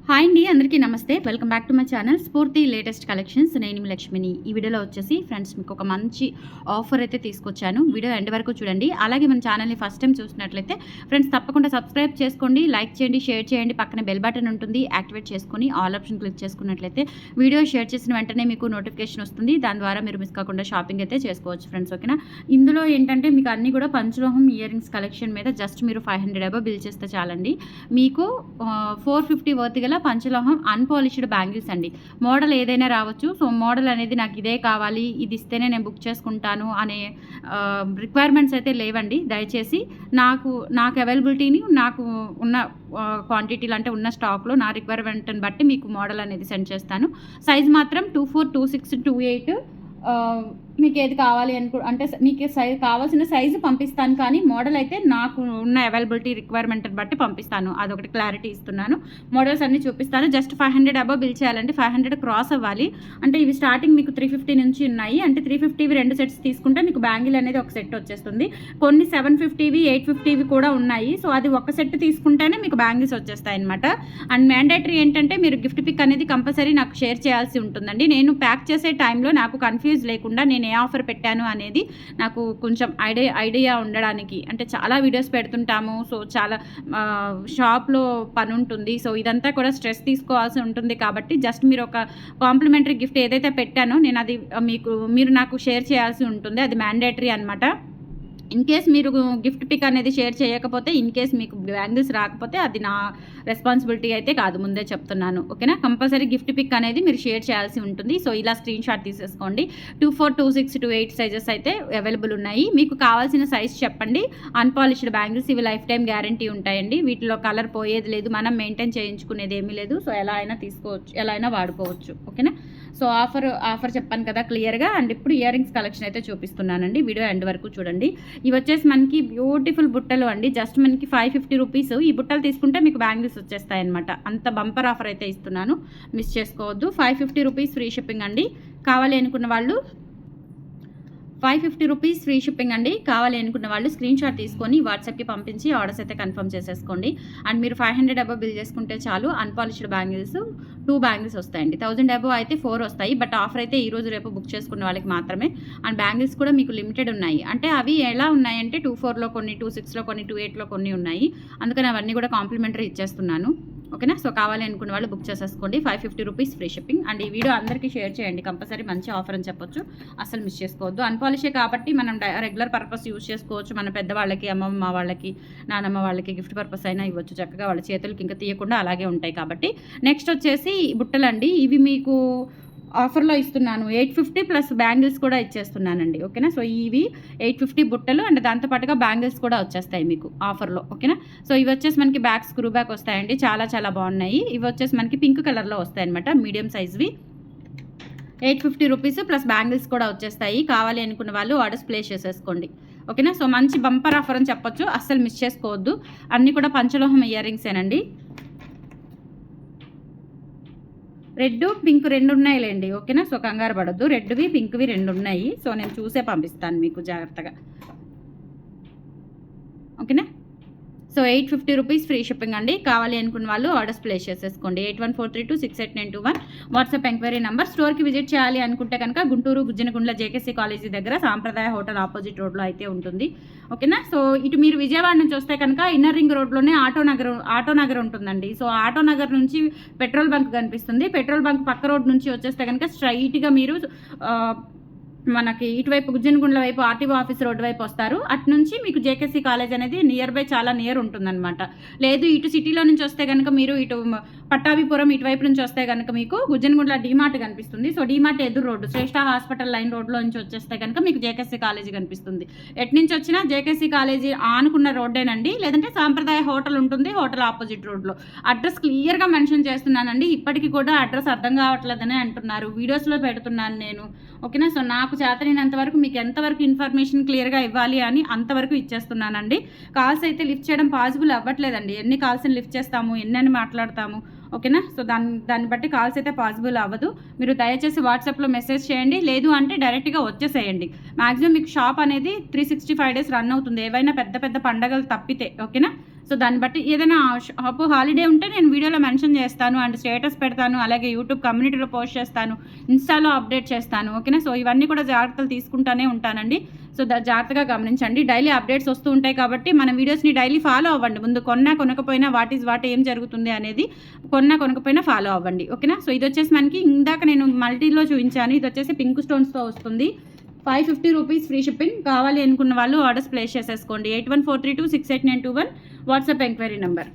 Hi అండి, అందరికీ నమస్తే. Welcome back to my channel స్ఫూర్తి లేటెస్ట్ కలెక్షన్స్. నేను మీ లక్ష్మిని. ఈ వీడియోలో వచ్చేసి ఫ్రెండ్స్ మీకు ఒక మంచి ఆఫర్ అయితే తీసుకొచ్చాను. వీడియో ఎండ్ వరకు చూడండి. అలాగే మన ఛానల్ని ఫస్ట్ టైం చూసినట్లయితే ఫ్రెండ్స్ తప్పకుండా సబ్స్క్రైబ్ చేసుకోండి, లైక్ చేయండి, షేర్ చేయండి. పక్కన బెల్ బటన్ ఉంటుంది, యాక్టివేట్ చేసుకొని ఆల్ ఆప్షన్ క్లిక్ చేసుకున్నట్లయితే వీడియో షేర్ చేసిన వెంటనే మీకు నోటిఫికేషన్ వస్తుంది. దాని ద్వారా మీరు మిస్ కాకుండా షాపింగ్ అయితే చేసుకోవచ్చు ఫ్రెండ్స్. ఓకేనా? ఇందులో ఏంటంటే మీకు అన్నీ కూడా పంచలోహం ఇయర్ రింగ్స్ కలెక్షన్ మీద జస్ట్ మీరు 500 అబో బిల్ చేస్తే చాలండి. మీకు 450 వర్త్ గల పంచలోహం అన్పాలిష్డ్ బ్యాంగిల్స్ అండి. మోడల్ ఏదైనా రావచ్చు. సో మోడల్ అనేది నాకు ఇదే కావాలి, ఇది ఇస్తేనే నేను బుక్ చేసుకుంటాను అనే రిక్వైర్మెంట్స్ అయితే లేవండి. దయచేసి నాకు అవైలబిలిటీని నాకు ఉన్న క్వాంటిటీలు అంటే ఉన్న స్టాక్లో నా రిక్వైర్మెంట్ని బట్టి మీకు మోడల్ అనేది సెండ్ చేస్తాను. సైజ్ మాత్రం 24, 26, 28 మీకు ఏది కావాలి అంటే మీకు కావాల్సిన సైజు పంపిస్తాను. కానీ మోడల్ అయితే నాకు ఉన్న అవైలబిలిటీ రిక్వైర్మెంట్ని బట్టి పంపిస్తాను. అదొకటి క్లారిటీ ఇస్తున్నాను. మోడల్స్ అన్నీ చూపిస్తాను. జస్ట్ 500 అబో బిల్ చేయాలంటే 500 క్రాస్ అవ్వాలి. అంటే ఇవి స్టార్టింగ్ మీకు 350 నుంచి ఉన్నాయి. అంటే 350వి 2 సెట్స్ తీసుకుంటే మీకు బ్యాంగిల్ అనేది ఒక సెట్ వచ్చేస్తుంది. కొన్ని 750వి 850వి కూడా ఉన్నాయి. సో అది ఒక సెట్ తీసుకుంటేనే మీకు బ్యాంగిల్స్ వచ్చేస్తాయి అనమాట. అండ్ మ్యాండేటరీ ఏంటంటే మీరు గిఫ్ట్ పిక్ అనేది కంపల్సరీ నాకు షేర్ చేయాల్సి ఉంటుందండి. నేను ప్యాక్ చేసే టైంలో నాకు కన్ఫ్యూజ్ లేకుండా నేను ఏ ఆఫర్ పెట్టాను అనేది నాకు కొంచెం ఐడియా ఉండడానికి. అంటే చాలా వీడియోస్ పెడుతుంటాము. సో చాలా షాప్లో పని ఉంటుంది. సో ఇదంతా కూడా స్ట్రెస్ తీసుకోవాల్సి ఉంటుంది. కాబట్టి జస్ట్ మీరు ఒక కాంప్లిమెంటరీ గిఫ్ట్ ఏదైతే పెట్టానో నేను అది మీరు నాకు షేర్ చేయాల్సి ఉంటుంది. అది మ్యాండేటరీ అనమాట. ఇన్ కేస్ మీరు గిఫ్ట్ పిక్ అనేది షేర్ చేయకపోతే, ఇన్ కేస్ మీకు బ్యాంగిల్స్ రాకపోతే అది నా రెస్పాన్సిబిలిటీ అయితే కాదు, ముందే చెప్తున్నాను. ఓకేనా? కంపల్సరీ గిఫ్ట్ పిక్ అనేది మీరు షేర్ చేయాల్సి ఉంటుంది. సో ఇలా స్క్రీన్ షాట్ తీసేసుకోండి. 24, 26, 28 సైజెస్ అయితే అవైలబుల్ ఉన్నాయి. మీకు కావాల్సిన సైజ్ చెప్పండి. అన్పాలిష్డ్ బ్యాంగిల్స్ ఇవి లైఫ్ టైం గ్యారంటీ ఉంటాయండి. వీటిలో కలర్ పోయేది లేదు, మనం మెయింటైన్ చేయించుకునేది ఏమీ లేదు. సో ఎలా అయినా తీసుకోవచ్చు, ఎలా అయినా వాడుకోవచ్చు. ఓకేనా? సో ఆఫర్ చెప్పాను కదా క్లియర్గా. అండ్ ఇప్పుడు ఇయర్ రింగ్స్ కలెక్షన్ అయితే చూపిస్తున్నానండి. వీడియో ఎండ్ వరకు చూడండి. ఇవి వచ్చేసి మనకి బ్యూటిఫుల్ బుట్టలు అండి. జస్ట్ మనకి 550 రూపీస్. ఈ బుట్టలు తీసుకుంటే మీకు బ్యాంగిల్స్ వచ్చేస్తాయి అనమాట. అంత బంపర్ ఆఫర్ అయితే ఇస్తున్నాను, మిస్ చేసుకోవద్దు. 550 రూపీస్ ఫ్రీ షిప్పింగ్ అండి. కావాలి అనుకున్న వాళ్ళు 550 రూపీస్ ఫ్రీ షిప్పింగ్ అండి. కావాలి అనుకున్న వాళ్ళు స్క్రీన్ షాట్ తీసుకొని వాట్సాప్కి పంపించి ఆర్డర్స్ అయితే కన్ఫర్మ్ చేసేసుకోండి. అండ్ మీరు 500 అబో బిల్ చేసుకుంటే చాలు. అన్పాలిష్డ్ బ్యాంగిల్స్ 2 బ్యాంగిల్స్ వస్తాయండి. 1000 అబో అయితే 4 వస్తాయి. బట్ ఆఫర్ అయితే ఈ రోజు రేపు బుక్ చేసుకున్న వాళ్ళకి మాత్రమే. అండ్ బ్యాంగిల్స్ కూడా మీకు లిమిటెడ్ ఉన్నాయి. అంటే అవి ఎలా ఉన్నాయంటే 24లో కొన్ని, 26లో కొన్ని, 28లో కొన్ని ఉన్నాయి. అందుకని అవన్నీ కూడా కాంప్లిమెంటరీ ఇచ్చేస్తున్నాను. ఓకేనా? సో కావాలి అనుకున్న వాళ్ళు బుక్ చేసేసుకోండి. 550 రూపీస్ ఫ్రీ షిప్పింగ్. అండ్ ఈ వీడియో అందరికీ షేర్ చేయండి. కంపల్సరీ మంచి ఆఫర్ అని చెప్పొచ్చు, అసలు మిస్ చేసుకోవద్దు. అన్పాలిషే కాబట్టి మనం రెగ్యులర్ పర్పస్ యూజ్ చేసుకోవచ్చు. మన పెద్దవాళ్ళకి, అమ్మమ్మ వాళ్ళకి, నానమ్మ వాళ్ళకి గిఫ్ట్ పర్పస్ అయినా ఇవ్వచ్చు చక్కగా. వాళ్ళ చేతులకి ఇంకా తీయకుండా అలాగే ఉంటాయి కాబట్టి. నెక్స్ట్ వచ్చేసి బుట్టలండి. ఇవి మీకు ఆఫర్లో ఇస్తున్నాను. 850 ప్లస్ బ్యాంగిల్స్ కూడా ఇచ్చేస్తున్నానండి. ఓకేనా? సో ఇవి 850 బుట్టలు అండ్ దాంతోపాటుగా బ్యాంగిల్స్ కూడా వచ్చేస్తాయి మీకు ఆఫర్లో. ఓకేనా? సో ఇవి వచ్చేసి మనకి బ్యాక్ స్క్రూ బ్యాక్ వస్తాయండి. చాలా చాలా బాగున్నాయి. ఇవి వచ్చేసి మనకి పింక్ కలర్లో వస్తాయి అనమాట, మీడియం సైజ్వి. 850 రూపీస్ ప్లస్ బ్యాంగిల్స్ కూడా వచ్చేస్తాయి. కావాలి అనుకున్న వాళ్ళు ఆర్డర్స్ ప్లేస్ చేసేసుకోండి. ఓకేనా? సో మంచి బంపర్ ఆఫర్ అని చెప్పొచ్చు, అస్సలు మిస్ చేసుకోవద్దు. అన్నీ కూడా పంచలోహం ఇయర్ రింగ్సేనండి. రెడ్ పింక్ 2 ఉన్నాయిలేండి. ఓకేనా? సో కంగారు పడద్దు. రెడ్వి పింక్వి 2 ఉన్నాయి. సో నేను చూసే పంపిస్తాను మీకు జాగ్రత్తగా. ఓకేనా? సో 850 రూపీస్ ఫ్రీ షిప్పింగ్ అండి. కావాలి అనుకున్న వాళ్ళు ఆర్డర్స్ ప్లేస్ చేసేసుకోండి. 8143268921 వాట్సాప్ ఎంక్వైరీ నెంబర్. స్టోర్కి విజిట్ చేయాలి అనుకుంటే కనుక గుంటూరు గుజ్జనగుండ్ల జేకేసీ కాలేజీ దగ్గర సాంప్రదాయ హోటల్ ఆపోజిట్ రోడ్లో అయితే ఉంటుంది. ఓకేనా? సో ఇటు మీరు విజయవాడ నుంచి వస్తే కనుక ఇన్నర్ రింగ్ రోడ్లోనే ఆటో నగర్ ఉంటుందండి. సో ఆటో నగర్ నుంచి పెట్రోల్ బంక్ కనిపిస్తుంది. పెట్రోల్ బంక్ పక్క రోడ్ నుంచి వచ్చేస్తే కనుక స్ట్రైట్గా మీరు మనకి ఇటువైపు గుజ్జనగుండ్ల వైపు ఆర్టీఓ ఆఫీస్ రోడ్డు వైపు వస్తారు. అటు నుంచి మీకు జేకేసీ కాలేజ్ అనేది నియర్ బై, చాలా నియర్ ఉంటుందన్నమాట. లేదు ఇటు సిటీలో నుంచి వస్తే కనుక మీరు ఇటు పట్టాభిపురం ఇటువైపు నుంచి వస్తే కనుక మీకు గుజ్జనగుండ్ల డీమార్ట్ కనిపిస్తుంది. సో డీమార్ట్ ఎదురు రోడ్డు శ్రేష్ఠ హాస్పిటల్ లైన్ రోడ్లో నుంచి వచ్చేస్తే కనుక మీకు జేకేసీ కాలేజీ కనిపిస్తుంది. ఎటు నుంచి వచ్చినా జేకేసీ కాలేజీ ఆనుకున్న రోడ్డేనండి. లేదంటే సాంప్రదాయ హోటల్ ఉంటుంది, హోటల్ ఆపోజిట్ రోడ్లో. అడ్రస్ క్లియర్గా మెన్షన్ చేస్తున్నానండి. ఇప్పటికీ కూడా అడ్రస్ అర్థం కావట్లేదని అంటున్నారు, వీడియోస్లో పెడుతున్నాను నేను. ఓకేనా? సో నాకు చేతనైనంత వరకు మీకు ఎంతవరకు ఇన్ఫర్మేషన్ క్లియర్గా ఇవ్వాలి అని అంతవరకు ఇచ్చేస్తున్నానండి. కాల్స్ అయితే లిఫ్ట్ చేయడం పాసిబుల్ అవ్వట్లేదండి. ఎన్ని కాల్స్ని లిఫ్ట్ చేస్తాము, ఎన్నని మాట్లాడతాము. ఓకేనా? సో దాన్ని బట్టి కాల్స్ అయితే పాసిబుల్ అవ్వదు. మీరు దయచేసి వాట్సాప్లో మెసేజ్ చేయండి. లేదు అంటే డైరెక్ట్గా వచ్చేసేయండి. మ్యాక్సిమం మీకు షాప్ అనేది 365 డేస్ రన్ అవుతుంది, ఏవైనా పెద్ద పెద్ద పండగలు తప్పితే. ఓకేనా? సో దాన్ని బట్టి ఏదైనా షాపు హాలిడే ఉంటే నేను వీడియోలో మెన్షన్ చేస్తాను అండ్ స్టేటస్ పెడతాను, అలాగే యూట్యూబ్ కమ్యూనిటీలో పోస్ట్ చేస్తాను, ఇన్స్టాలో అప్డేట్ చేస్తాను. ఓకేనా. సో ఇవన్నీ కూడా జాగ్రత్తలు తీసుకుంటానే ఉంటానండి. సో జాగ్రత్తగా గమనించండి. డైలీ అప్డేట్స్ వస్తూ ఉంటాయి కాబట్టి మన వీడియోస్ని డైలీ ఫాలో అవ్వండి. ముందు కొనకపోయినా వాట్ ఏం జరుగుతుంది అనేది కొనకపోయినా ఫాలో అవ్వండి. ఓకేనా. సో ఇది వచ్చేసి మనకి ఇందాక నేను మల్టీలో చూపించాను, ఇది వచ్చేసి పింక్ స్టోన్స్తో వస్తుంది. 550 రూపీస్ ఫ్రీ షిప్పింగ్. కావాలి అనుకున్న వాళ్ళు ఆర్డర్స్ ప్లేస్ చేసేసుకోండి. 8143268921 వాట్సాప్ ఎంక్వైరీ నెంబర్.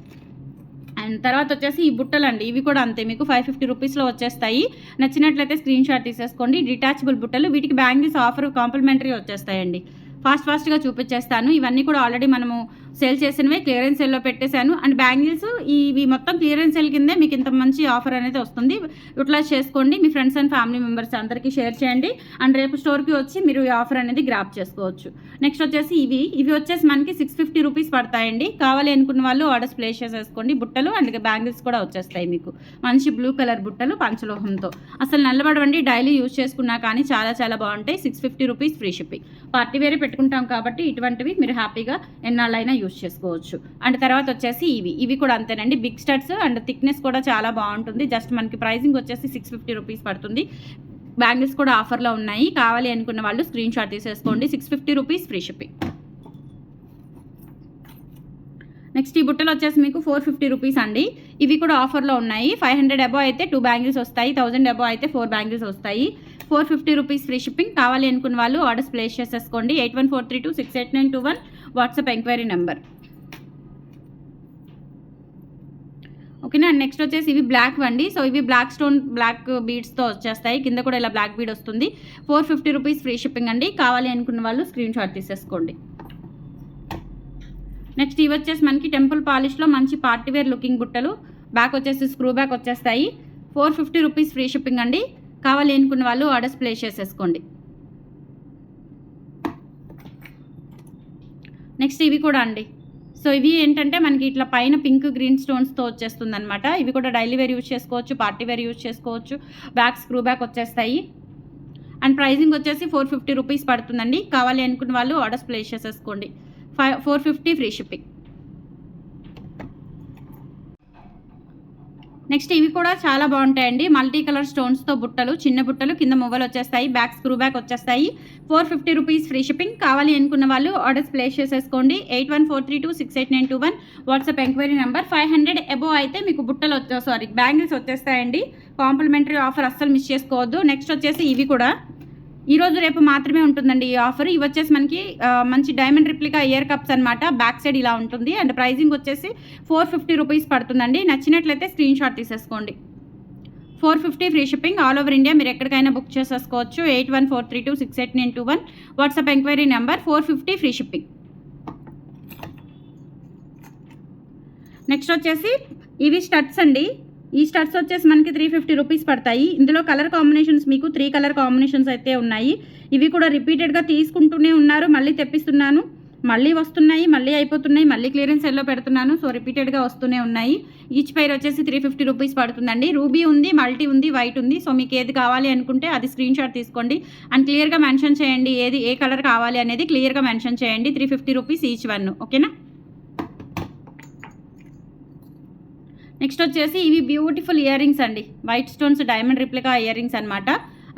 అండ్ తర్వాత వచ్చేసి ఈ బుట్టలు అండి, ఇవి కూడా అంతే, మీకు 550 రూపీస్లో వచ్చేస్తాయి. నచ్చినట్లయితే స్క్రీన్ షాట్ తీసేసుకోండి. డిటాచబుల్ బుట్టలు, వీటికి బ్యాంగిల్స్ ఆఫర్ కాంప్లిమెంటరీ వచ్చేస్తాయండి. ఫాస్ట్గా చూపించేస్తాను. ఇవన్నీ కూడా ఆల్రెడీ మనము సేల్ చేసినవే, క్లియరెన్స్ సేల్లో పెట్టేశాను. అండ్ బ్యాంగిల్స్ ఇవి మొత్తం క్లియరెన్స్ సేల్ కిందే మీకు ఇంత మంచి ఆఫర్ అనేది వస్తుంది. యూటిలైజ్ చేసుకోండి. మీ ఫ్రెండ్స్ అండ్ ఫ్యామిలీ మెంబర్స్ అందరికీ షేర్ చేయండి. అండ్ రేపు స్టోర్కి వచ్చి మీరు ఈ ఆఫర్ అనేది గ్రాప్ చేసుకోవచ్చు. నెక్స్ట్ వచ్చేసి ఇవి వచ్చేసి మనకి 650 రూపీస్ పడతాయండి. కావాలి అనుకున్న వాళ్ళు ఆర్డర్స్ ప్లేస్ చేసేసుకోండి. బుట్టలు అండ్ బ్యాంగిల్స్ కూడా వచ్చేస్తాయి మీకు. మంచి బ్లూ కలర్ బుట్టలు పంచలోహంతో, అసలు నల్లబడవండి. డైలీ యూజ్ చేసుకున్నా కానీ చాలా చాలా బాగుంటాయి. 650 రూపీస్ ఫ్రీ షిప్పింగ్. పార్టీ వేరే పెట్టుకుంటాం కాబట్టి ఇటువంటివి మీరు హ్యాపీగా ఎన్నాళ్ళైనా యూజ్ చేసుకోవచ్చు. అండ్ తర్వాత వచ్చేసి ఇవి కూడా అంతేనండి. బిగ్ స్టడ్స్ అండ్ థిక్నెస్ కూడా చాలా బాగుంటుంది. జస్ట్ మనకి ప్రైసింగ్ వచ్చేసి 650 రూపీస్ పడుతుంది. బ్యాంగిల్స్ కూడా ఆఫర్లో ఉన్నాయి. కావాలి అనుకున్న వాళ్ళు స్క్రీన్ షాట్ తీసేసుకోండి. 650 రూపీస్ ఫ్రీ షిప్పింగ్. నెక్స్ట్ ఈ బుట్టలు వచ్చేసి మీకు 450 రూపీస్ అండి. ఇవి కూడా ఆఫర్లో ఉన్నాయి. 500 అబో అయితే 2 బ్యాంగిల్స్ వస్తాయి, 1000 అబో అయితే 4 బ్యాంగిల్స్ వస్తాయి. 450 రూపీస్ ఫ్రీ షిప్పింగ్. కావాలి అనుకున్న వాళ్ళు ఆర్డర్స్ ప్లేస్ చేసేసుకోండి. 8143268921 వాట్సాప్ ఎంక్వైరీ నెంబర్. ఓకేనా. నెక్స్ట్ వచ్చేసి ఇవి బ్లాక్ అండి. సో ఇవి బ్లాక్ బీడ్స్తో వచ్చేస్తాయి. కింద కూడా ఇలా బ్లాక్ బీడ్ వస్తుంది. 450 రూపీస్ ఫ్రీ షిప్పింగ్ అండి. కావాలి అనుకున్న వాళ్ళు స్క్రీన్ షాట్ తీసేసుకోండి. నెక్స్ట్ ఇవి వచ్చేసి మనకి టెంపుల్ పాలిష్లో మంచి పార్టీవేర్ లుకింగ్ బుట్టలు. బ్యాక్ వచ్చేసి స్క్రూ బ్యాక్ వచ్చేస్తాయి. 450 రూపీస్ ఫ్రీ షిప్పింగ్ అండి. కావాలి అనుకున్న వాళ్ళు ఆర్డర్స్ ప్లేస్ చేసేసుకోండి. నెక్స్ట్ ఇవి కూడా అండి. సో ఇవి ఏంటంటే మనకి ఇట్లా పైన పింక్ గ్రీన్ స్టోన్స్తో వచ్చేస్తుంది అనమాట. ఇవి కూడా డైలీ వేర్ యూజ్ చేసుకోవచ్చు, పార్టీ వేర్ యూజ్ చేసుకోవచ్చు. బ్యాక్ స్క్రూ బ్యాక్ వచ్చేస్తాయి. అండ్ ప్రైజింగ్ వచ్చేసి 450 రూపీస్ పడుతుందండి. కావాలి అనుకున్న వాళ్ళు ఆర్డర్స్ ప్లేస్ చేసేసుకోండి. 450 ఫ్రీ షిప్పింగ్. నెక్స్ట్ ఇవి కూడా చాలా బాగుంటాయండి. మల్టీ కలర్ స్టోన్స్తో బుట్టలు, చిన్న బుట్టలు, కింద మొవ్వలు వచ్చేస్తాయి, బ్యాక్ స్క్రూ బ్యాక్ వచ్చేస్తాయి. 450 రూపీస్ ఫ్రీ షిప్పింగ్. కావాలి అనుకున్న వాళ్ళు ఆర్డర్స్ ప్లేస్ చేసేసుకోండి. 8143268921 వాట్సాప్ ఎంక్వైరీ నెంబర్. 500 అబో అయితే మీకు బ్యాంగిల్స్ వచ్చేస్తాయండి. కాంప్లిమెంటరీ ఆఫర్ అస్సలు మిస్ చేసుకోవద్దు. నెక్స్ట్ వచ్చేసి ఇవి కూడా ఈరోజు రేపు మాత్రమే ఉంటుందండి ఈ ఆఫర్. ఇవి వచ్చేసి మనకి మంచి డైమండ్ రిప్లికా ఇయర్ కప్స్ అనమాట. బ్యాక్ సైడ్ ఇలా ఉంటుంది. అండ్ ప్రైజింగ్ వచ్చేసి 450 రూపీస్ పడుతుందండి. నచ్చినట్లయితే స్క్రీన్ షాట్ తీసేసుకోండి. 450 free shipping. All over India మీరు ఎక్కడికైనా బుక్ చేసేసుకోవచ్చు. 8143268921 WhatsApp enquiry number. 450 free shipping. Next వచ్చేసి ఇవి స్టడ్స్ అండి. ఈ స్టడ్స్ వచ్చేసి మనకి 350 రూపీస్ పడతాయి. ఇందులో కలర్ కాంబినేషన్స్ మీకు 3 కలర్ కాంబినేషన్స్ అయితే ఉన్నాయి. ఇవి కూడా రిపీటెడ్గా తీసుకుంటూనే ఉన్నారు. మళ్ళీ తెప్పిస్తున్నాను, మళ్ళీ వస్తున్నాయి, మళ్ళీ అయిపోతున్నాయి, మళ్ళీ క్లియరెన్స్ సెల్లో పెడుతున్నాను. సో రిపీటెడ్గా వస్తూనే ఉన్నాయి. ఈచ్ పైర్ వచ్చేసి 350 రూపీస్ పడుతుందండి. రూబీ ఉంది, మల్టీ ఉంది, వైట్ ఉంది. సో మీకు ఏది కావాలి అనుకుంటే అది స్క్రీన్ షాట్ తీసుకోండి. అండ్ క్లియర్గా మెన్షన్ చేయండి ఏ కలర్ కావాలి అనేది క్లియర్గా మెన్షన్ చేయండి. 350 రూపీస్ ఈచ్ వన్. ఓకేనా. నెక్స్ట్ వచ్చేసి ఇవి బ్యూటిఫుల్ ఇయర్ రింగ్స్ అండి. White stones diamond replica ear rings అనమాట.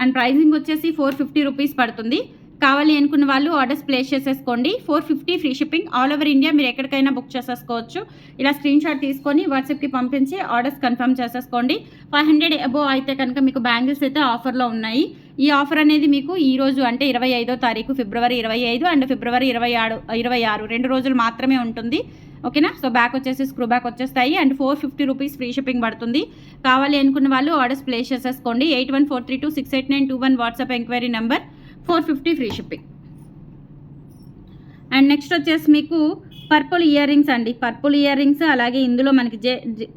అండ్ ప్రైజింగ్ వచ్చేసి 450 రూపీస్ పడుతుంది. కావాలి అనుకున్న వాళ్ళు ఆర్డర్స్ ప్లేస్ చేసేసుకోండి. 450 free shipping. All over India మీరు ఎక్కడికైనా బుక్ చేసేసుకోవచ్చు. ఇలా స్క్రీన్ షాట్ తీసుకొని వాట్సాప్కి పంపించి ఆర్డర్స్ కన్ఫర్మ్ చేసేసుకోండి. 500 అబో అయితే కనుక మీకు బ్యాంగిల్స్ అయితే ఆఫర్లో ఉన్నాయి. ఈ ఆఫర్ అనేది మీకు ఈ రోజు అంటే 25వ తారీఖు ఫిబ్రవరి 25 అండ్ ఫిబ్రవరి 26 2 రోజులు మాత్రమే ఉంటుంది. ఓకేనా. సో బ్యాక్ వచ్చేసి స్క్రూ బ్యాక్ వచ్చేస్తాయి. అండ్ 450 రూపీస్ ఫ్రీ షిప్పింగ్ పడుతుంది. కావాలి అనుకున్న వాళ్ళు ఆర్డర్స్ ప్లేస్ చేసేసుకోండి. 8143268921 WhatsApp enquiry number. 450 free shipping. And next వచ్చేసి మీకు పర్పుల్ ఇయర్ రింగ్స్ అండి. పర్పుల్ ఇయర్ రింగ్స్ అలాగే ఇందులో మనకి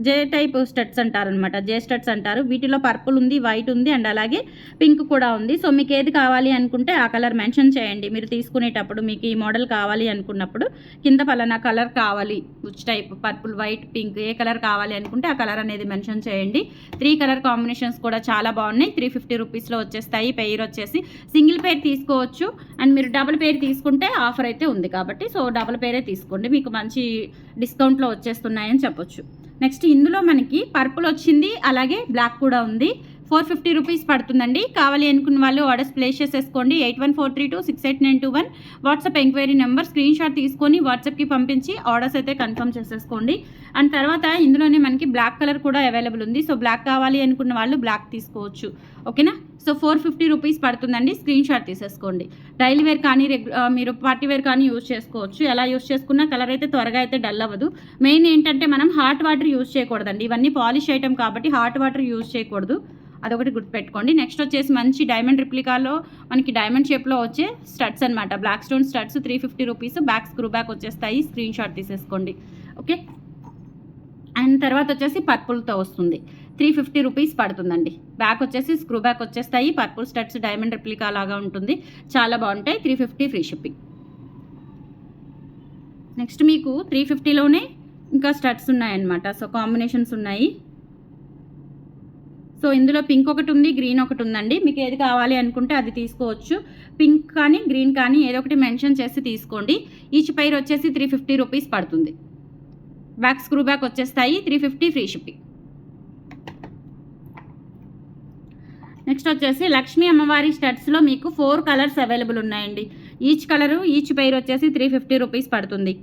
జే టైప్ స్టడ్స్ అంటారనమాట. జే స్టడ్స్ అంటారు. వీటిలో పర్పుల్ ఉంది, వైట్ ఉంది అండ్ అలాగే పింక్ కూడా ఉంది. సో మీకు ఏది కావాలి అనుకుంటే ఆ కలర్ మెన్షన్ చేయండి. మీరు తీసుకునేటప్పుడు మీకు ఈ మోడల్ కావాలి అనుకున్నప్పుడు కింద పలానా కలర్ కావాలి, which type purple, white, pink A colour కావాలి అనుకుంటే ఆ కలర్ అనేది మెన్షన్ చేయండి. 3 కలర్ కాంబినేషన్స్ కూడా చాలా బాగున్నాయి. 350 రూపీస్లో వచ్చేస్తాయి. పెయిర్ వచ్చేసి సింగిల్ పెయిర్ తీసుకోవచ్చు. అండ్ మీరు డబుల్ పెయిర్ తీసుకుంటే ఆఫర్ అయితే ఉంది. ఉంది కాబట్టి సో డబల్ పేరే తీసుకోండి, మీకు మంచి డిస్కౌంట్లో వచ్చేస్తున్నాయని చెప్పొచ్చు. నెక్స్ట్ ఇందులో మనకి పర్పుల్ వచ్చింది, అలాగే బ్లాక్ కూడా ఉంది. 450 రూపీస్ పడుతుందండి. కావాలి అనుకున్న వాళ్ళు ఆర్డర్స్ ప్లేస్ చేసేసుకోండి. 8143268921 WhatsApp enquiry number screen shot తీసుకొని వాట్సాప్కి పంపించి ఆర్డర్స్ అయితే కన్ఫర్మ్ చేసేసుకోండి. అండ్ తర్వాత ఇందులోనే మనకి బ్లాక్ కలర్ కూడా అవైలబుల్ ఉంది. సో బ్లాక్ కావాలి అనుకున్న వాళ్ళు బ్లాక్ తీసుకోవచ్చు. ఓకేనా? సో 450 రూపీస్ పడుతుందండి. స్క్రీన్ షాట్ తీసేసుకోండి. డైలీ వేర్ కానీ మీరు పార్టీ వేర్ కానీ యూజ్ చేసుకోవచ్చు. ఎలా యూజ్ చేసుకున్నా కలర్ అయితే త్వరగా అయితే డల్ అవ్వదు. మెయిన్ ఏంటంటే మనం హాట్ వాటర్ యూజ్ చేయకూడదండి. ఇవన్నీ పాలిష్ ఐటమ్ కాబట్టి హాట్ వాటర్ యూజ్ చేయకూడదు, అదొకటి గుర్తుపెట్టుకోండి. నెక్స్ట్ వచ్చేసి మంచి డైమండ్ రిప్లికాలో మనకి డైమండ్ షేప్లో వచ్చే స్టడ్స్ అనమాట. Black stone studs 350 rupees. Back screw back వచ్చేస్తాయి. స్క్రీన్ షాట్ తీసేసుకోండి. ఓకే. అండ్ తర్వాత వచ్చేసి పర్పుల్తో వస్తుంది. 350 రూపీస్ పడుతుందండి. బ్యాక్ వచ్చేసి స్క్రూ బ్యాక్ వచ్చేస్తాయి. పర్పుల్ స్టడ్స్ డైమండ్ రిప్లికా లాగా ఉంటుంది, చాలా బాగుంటాయి. 350 ఫ్రీ షిప్పింగ్. నెక్స్ట్ మీకు 350లోనే ఇంకా స్టడ్స్ ఉన్నాయన్నమాట. సో కాంబినేషన్స్ ఉన్నాయి. సో ఇందులో పింక్ ఒకటి ఉంది, గ్రీన్ ఒకటి ఉందండి. మీకు ఏది కావాలి అనుకుంటే అది తీసుకోవచ్చు. పింక్ కానీ గ్రీన్ కానీ ఏదో ఒకటి మెన్షన్ చేసి తీసుకోండి. ఈచ్ పైర్ వచ్చేసి 350 రూపీస్ పడుతుంది. బ్యాక్ స్క్రూ బ్యాక్ వచ్చేస్తాయి. 350 ఫ్రీ షిప్పింగ్. నెక్స్ట్ వచ్చేసి లక్ష్మీ అమ్మవారి స్టడ్స్లో మీకు 4 కలర్స్ అవైలబుల్ ఉన్నాయండి. ఈచ్ కలరు ఈచ్ పైర్ వచ్చేసి 350 రూపీస్ పడుతుంది.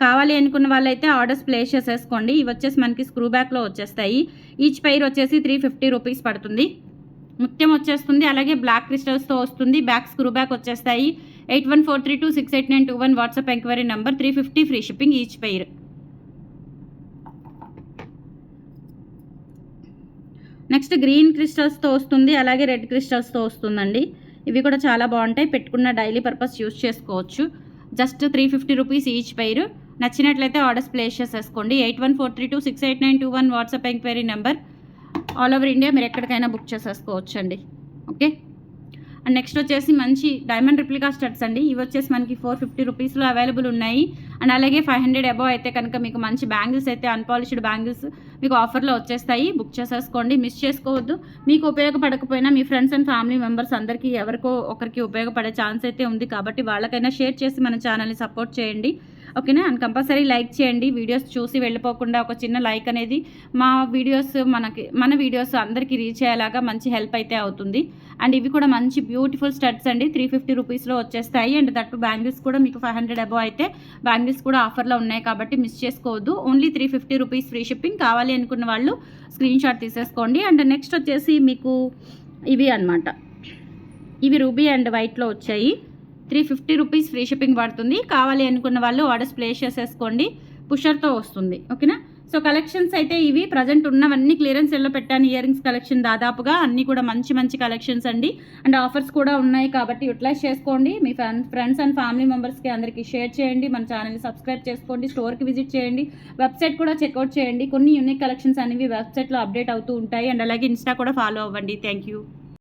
కావాలి అనుకున్న వాళ్ళైతే ఆర్డర్స్ ప్లేస్ చేసేసుకోండి. ఇవి వచ్చేసి మనకి స్క్రూ బ్యాక్లో వచ్చేస్తాయి. ఈచ్ పైర్ వచ్చేసి 350 రూపీస్ పడుతుంది. ముత్యం వచ్చేస్తుంది, అలాగే బ్లాక్ క్రిస్టల్స్తో వస్తుంది. బ్యాక్ స్క్రూ బ్యాక్ వచ్చేస్తాయి. 8143268921 WhatsApp enquiry number. 350 free shipping each pair. Next green క్రిస్టల్స్తో వస్తుంది, అలాగే రెడ్ క్రిస్టల్స్తో వస్తుందండి. ఇవి కూడా చాలా బాగుంటాయి, పెట్టుకున్న డైలీ పర్పస్ యూస్ చేసుకోవచ్చు. Just 350 rupees each pair. నచ్చినట్లయితే ఆర్డర్స్ ప్లేస్ చేసేసుకోండి. 8143268921 WhatsApp enquiry number. All over India మీరు ఎక్కడికైనా బుక్ చేసేసుకోవచ్చు అండి. ఓకే. అండ్ నెక్స్ట్ వచ్చేసి మంచి డైమండ్ రిప్లికా స్టడ్స్ అండి. ఇవి వచ్చేసి మనకి 450 రూపీస్లో అవైలబుల్ ఉన్నాయి. అండ్ అలాగే 500 అబవ్ అయితే కనుక మీకు మంచి బ్యాంగిల్స్ అయితే అన్పాలిష్డ్ బ్యాంగిల్స్ మీకు ఆఫర్లో వచ్చేస్తాయి. బుక్ చేసేసుకోండి, మిస్ చేసుకోవద్దు. మీకు ఉపయోగపడకపోయినా మీ ఫ్రెండ్స్ అండ్ ఫ్యామిలీ మెంబర్స్ అందరికీ ఎవరికో ఒకరికి ఉపయోగపడే ఛాన్స్ అయితే ఉంది కాబట్టి వాళ్ళకైనా షేర్ చేసి మన ఛానల్ని సపోర్ట్ చేయండి. ఓకేనా? అండ్ కంపల్సరీ లైక్ చేయండి. వీడియోస్ చూసి వెళ్ళిపోకుండా ఒక చిన్న లైక్ అనేది మన వీడియోస్ అందరికీ రీచ్ అయ్యేలాగా మంచి హెల్ప్ అయితే అవుతుంది. అండ్ ఇవి కూడా మంచి బ్యూటిఫుల్ స్టడ్స్ అండి. 350 రూపీస్లో వచ్చేస్తాయి. అండ్ దట్టు బ్యాంగిల్స్ కూడా మీకు 500 అబవ్ అయితే బ్యాంగిల్స్ కూడా ఆఫర్లో ఉన్నాయి కాబట్టి మిస్ చేసుకోవద్దు. Only 350 rupees free shipping. కావాలి అనుకున్న వాళ్ళు స్క్రీన్ షాట్ తీసేసుకోండి. అండ్ నెక్స్ట్ వచ్చేసి మీకు ఇవి అనమాట. ఇవి రూబీ అండ్ వైట్లో వచ్చాయి. 350 రూపీస్ ఫ్రీ షిప్పింగ్ పడుతుంది. కావాలి అనుకున్న వాళ్ళు ఆర్డర్స్ ప్లేస్ చేసేసుకోండి. పుషర్తో వస్తుంది. ఓకేనా? సో కలెక్షన్స్ అయితే ఇవి ప్రజెంట్ ఉన్నవన్నీ క్లియరెన్స్ సెల్లో పెట్టాను. ఇయర్ రింగ్స్ కలెక్షన్ దాదాపుగా అన్నీ కూడా మంచి మంచి కలెక్షన్స్ అండి. అండ్ ఆఫర్స్ కూడా ఉన్నాయి కాబట్టి యూటిలైజ్ చేసుకోండి. మీ ఫ్రెండ్స్ అండ్ ఫ్యామిలీ మెంబర్స్కి అందరికీ షేర్ చేయండి. మన ఛానల్ని సబ్స్క్రైబ్ చేసుకోండి. స్టోర్కి విజిట్ చేయండి. వెబ్సైట్ కూడా చెక్అవుట్ చేయండి. కొన్ని యూనిక్ కలెక్షన్స్ అనేవి వెబ్సైట్లో అప్డేట్ అవుతూ ఉంటాయి. అండ్ అలాగే ఇన్స్టా కూడా ఫాలో అవ్వండి. Thank you.